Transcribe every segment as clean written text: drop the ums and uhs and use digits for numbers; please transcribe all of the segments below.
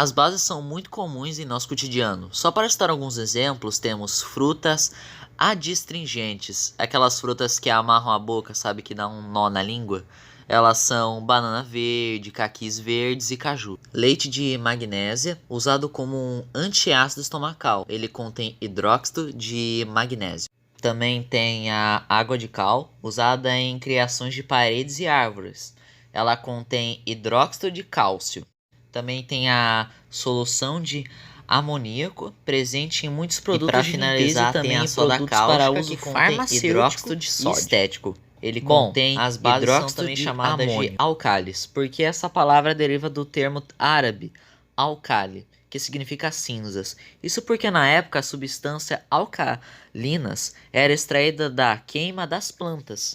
As bases são muito comuns em nosso cotidiano. Só para citar alguns exemplos, temos frutas adstringentes, aquelas frutas que amarram a boca, sabe, que dá um nó na língua. Elas são banana verde, caquis verdes e caju. Leite de magnésia, usado como um antiácido estomacal. Ele contém hidróxido de magnésio. Também tem a água de cal, usada em criações de paredes e árvores. Ela contém hidróxido de cálcio. Também tem a solução de amoníaco, presente em muitos produtos de limpeza, também a soda cáustica para uso farmacêutico hidróxido de sódio. E estético. Ele contém as bases hidróxido são chamadas de álcalis, porque essa palavra deriva do termo árabe alcali, que significa cinzas. Isso porque na época a substância alcalinas era extraída da queima das plantas.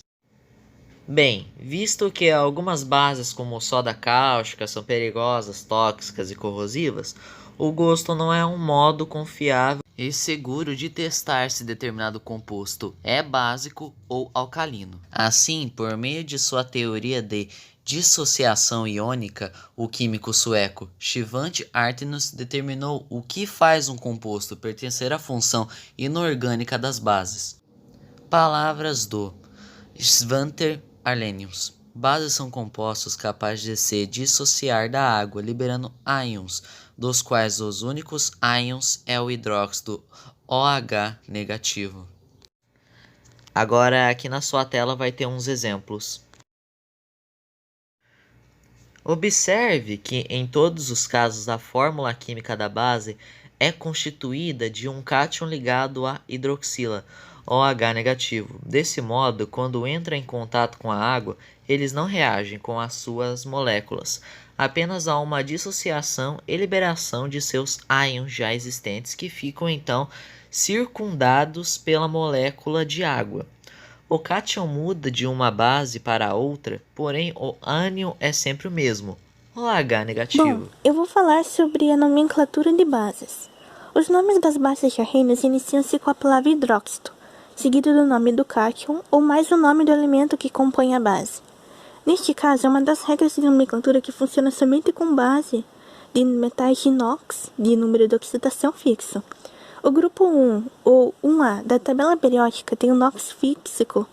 Bem, visto que algumas bases como soda cáustica são perigosas, tóxicas e corrosivas, o gosto não é um modo confiável e seguro de testar se determinado composto é básico ou alcalino. Assim, por meio de sua teoria de dissociação iônica, o químico sueco Svante Arrhenius determinou o que faz um composto pertencer à função inorgânica das bases. Palavras do Svante Arrhenius. Bases são compostos capazes de se dissociar da água, liberando íons, dos quais os únicos íons é o hidróxido OH negativo. Agora aqui na sua tela vai ter uns exemplos. Observe que em todos os casos a fórmula química da base é constituída de um cátion ligado à hidroxila, OH negativo. Desse modo, quando entra em contato com a água, eles não reagem com as suas moléculas. Apenas há uma dissociação e liberação de seus íons já existentes que ficam então circundados pela molécula de água. O cátion muda de uma base para outra, porém o ânion é sempre o mesmo, OH negativo. Bom, eu vou falar sobre a nomenclatura de bases. Os nomes das bases de Arrhenius iniciam-se com a palavra hidróxido, seguido do nome do cátion ou mais o nome do elemento que compõe a base. Neste caso, é uma das regras de nomenclatura que funciona somente com base de metais de inox de número de oxidação fixo. O grupo 1 ou 1A da tabela periódica tem o NOx físico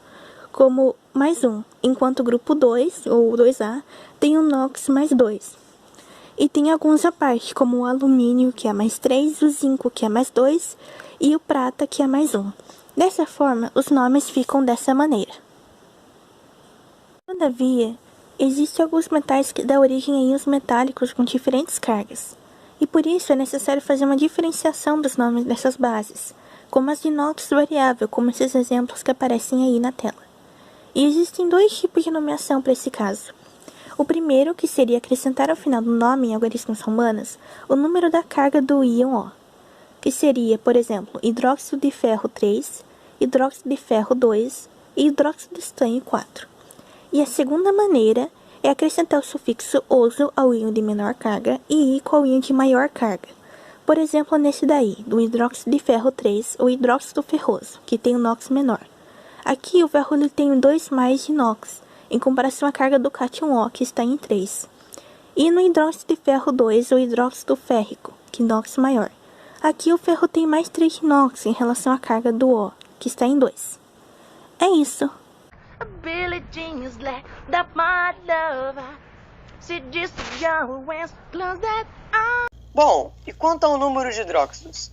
como mais 1, enquanto o grupo 2 ou 2A tem o NOx mais 2. E tem alguns à parte, como o alumínio, que é mais 3, o zinco, que é mais 2, e o prata, que é mais 1. Dessa forma, os nomes ficam dessa maneira. Todavia, existem alguns metais que dão origem a íons metálicos com diferentes cargas. E por isso é necessário fazer uma diferenciação dos nomes dessas bases, como as de inox variável, como esses exemplos que aparecem aí na tela. E existem dois tipos de nomeação para esse caso. O primeiro, que seria acrescentar ao final do nome em algarismos romanos o número da carga do íon O, que seria, por exemplo, hidróxido de ferro 3, hidróxido de ferro 2 e hidróxido de estanho 4. E a segunda maneira é acrescentar o sufixo oso ao íon de menor carga e ico ao íon de maior carga. Por exemplo, nesse daí, do hidróxido de ferro 3, o hidróxido ferroso, que tem o NOx menor. Aqui o ferro ele tem 2 mais de NOx, em comparação à carga do cátion O, que está em 3. E no hidróxido de ferro 2, o hidróxido férrico, que NOx maior. Aqui o ferro tem mais 3 de NOx em relação à carga do O, que está em 2. É isso. Billie Jean is like that my lover. She just young when close that eye. Bom, e quanto ao número de hidróxidos?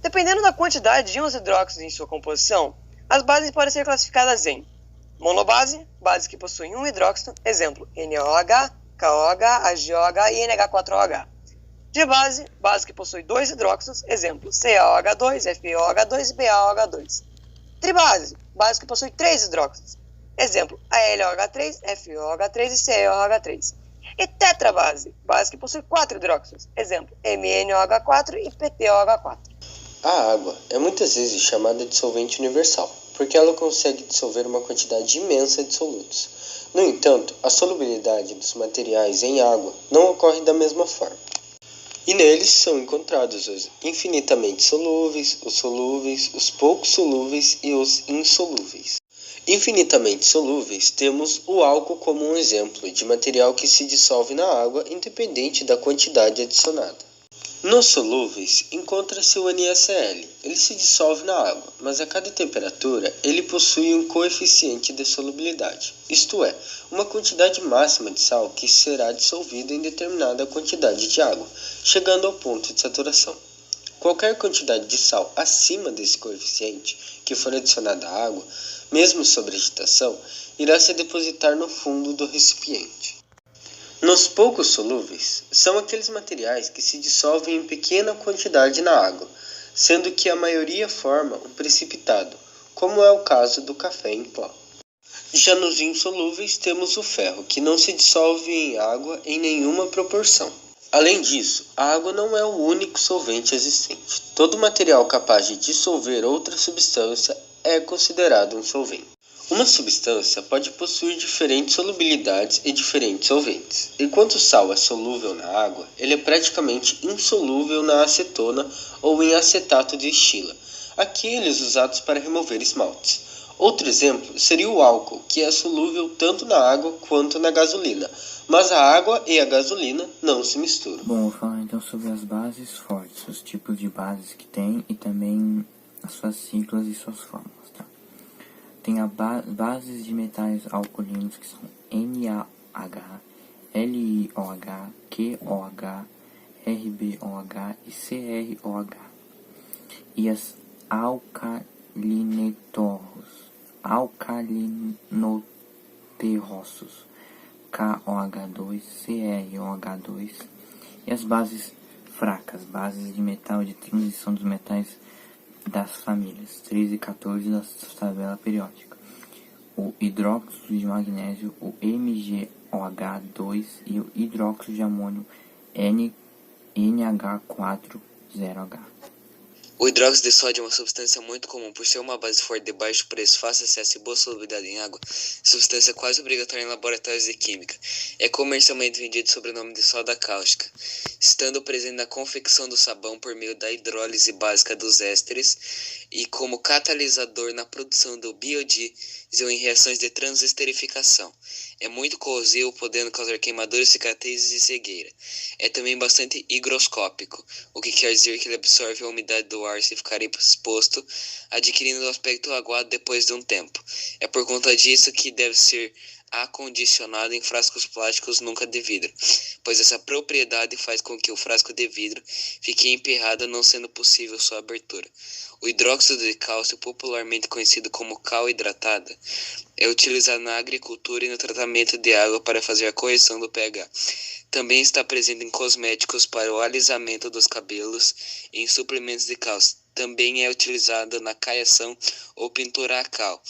Dependendo da quantidade de íons hidróxidos em sua composição, as bases podem ser classificadas em monobase, base que possui um hidróxido, exemplo, NaOH, KOH, AgOH e NH4OH. Dibase, base que possui 2 hidróxidos, exemplo, CaOH2, FeOH2 e BaOH2. Tribase, base que possui 3 hidróxidos, exemplo, AlOH3, FeOH3 e CeOH3. E tetrabase, base que possui 4 hidróxidos, exemplo, MnOH4 e PtOH4. A água é muitas vezes chamada de solvente universal, porque ela consegue dissolver uma quantidade imensa de solutos. No entanto, a solubilidade dos materiais em água não ocorre da mesma forma. E neles são encontrados os infinitamente solúveis, os poucos solúveis e os insolúveis. Infinitamente solúveis, temos o álcool como um exemplo de material que se dissolve na água independente da quantidade adicionada. Nos solúveis, encontra-se o NaCl. Ele se dissolve na água, mas a cada temperatura ele possui um coeficiente de solubilidade, isto é, uma quantidade máxima de sal que será dissolvida em determinada quantidade de água, chegando ao ponto de saturação. Qualquer quantidade de sal acima desse coeficiente que for adicionada à água, mesmo sob agitação, irá se depositar no fundo do recipiente. Nos poucos solúveis, são aqueles materiais que se dissolvem em pequena quantidade na água, sendo que a maioria forma um precipitado, como é o caso do café em pó. Já nos insolúveis temos o ferro, que não se dissolve em água em nenhuma proporção. Além disso, a água não é o único solvente existente. Todo material capaz de dissolver outra substância é considerado um solvente. Uma substância pode possuir diferentes solubilidades e diferentes solventes. Enquanto o sal é solúvel na água, ele é praticamente insolúvel na acetona ou em acetato de estila, aqueles usados para remover esmaltes. Outro exemplo seria o álcool, que é solúvel tanto na água quanto na gasolina, mas a água e a gasolina não se misturam. Bom, vou falar então sobre as bases fortes, os tipos de bases que tem e também as suas siglas e suas fórmulas, tá? Tem as bases de metais alcalinos que são NaH, LiOH, QOH, RbOH e CrOH. E as alcalinoterrosos, KOH2, CrOH2. E as bases fracas, bases de metal de transição dos metais das famílias 13 e 14 da tabela periódica. O hidróxido de magnésio, o MgOH2 e o hidróxido de amônio NH4,0H. O hidróxido de sódio é uma substância muito comum por ser uma base forte de baixo preço, fácil acesso e boa solubilidade em água, substância quase obrigatória em laboratórios de química. É comercialmente vendido sob o nome de soda cáustica, estando presente na confecção do sabão por meio da hidrólise básica dos ésteres e como catalisador na produção do biodiesel em reações de transesterificação. É muito corrosivo, podendo causar queimaduras, cicatrizes e cegueira. É também bastante higroscópico, o que quer dizer que ele absorve a umidade do ar se ficar exposto, adquirindo o aspecto aguado depois de um tempo. É por conta disso que deve ser acondicionado em frascos plásticos nunca de vidro, pois essa propriedade faz com que o frasco de vidro fique emperrado, não sendo possível sua abertura. O hidróxido de cálcio, popularmente conhecido como cal hidratada, é utilizado na agricultura e no tratamento de água para fazer a correção do pH. Também está presente em cosméticos para o alisamento dos cabelos e em suplementos de cálcio. Também é utilizado na caiação ou pintura a cal.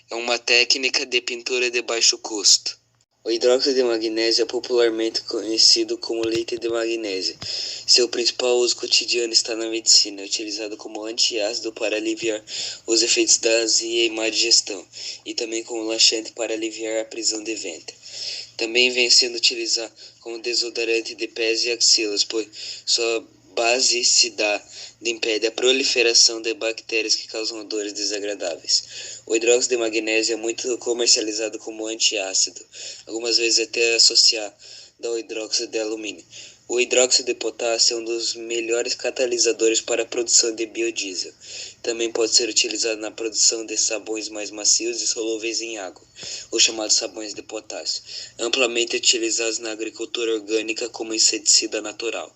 É uma técnica de pintura de baixo custo. O hidróxido de magnésio é popularmente conhecido como leite de magnésio. Seu principal uso cotidiano está na medicina. É utilizado como antiácido para aliviar os efeitos da azia e má digestão, e também como laxante para aliviar a prisão de ventre. Também vem sendo utilizado como desodorante de pés e axilas, pois sua basicidade impede a proliferação de bactérias que causam odores desagradáveis. O hidróxido de magnésio é muito comercializado como antiácido, algumas vezes até associado ao hidróxido de alumínio. O hidróxido de potássio é um dos melhores catalisadores para a produção de biodiesel. Também pode ser utilizado na produção de sabões mais macios e solúveis em água, os chamados sabões de potássio, amplamente utilizados na agricultura orgânica como inseticida natural.